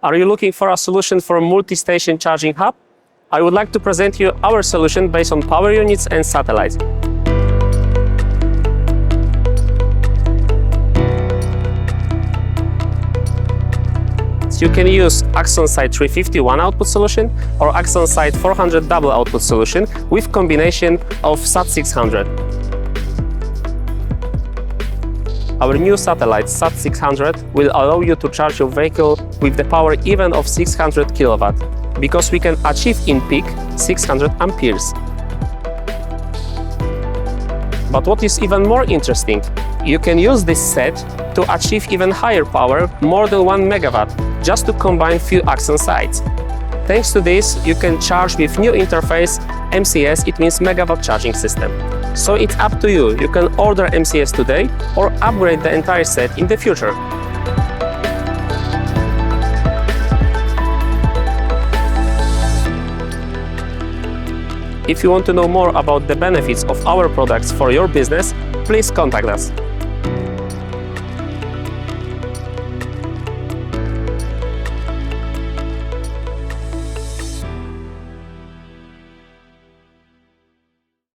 Are you looking for a solution for a multi-station charging hub? I would like to present you our solution based on power units and satellites. You can use AxonSite 350 one output solution or AxonSite 400 double output solution with combination of Sat600. Our new satellite Sat600 will allow you to charge your vehicle with the power even of 600 kW, because we can achieve in peak 600 amperes. But what is even more interesting, you can use this set to achieve even higher power, more than 1 MW, just to combine few Axon sites. Thanks to this, you can charge with new interface MCS, it means megawatt charging system. So it's up to you. You can order MCS today or upgrade the entire set in the future. If you want to know more about the benefits of our products for your business, please contact us.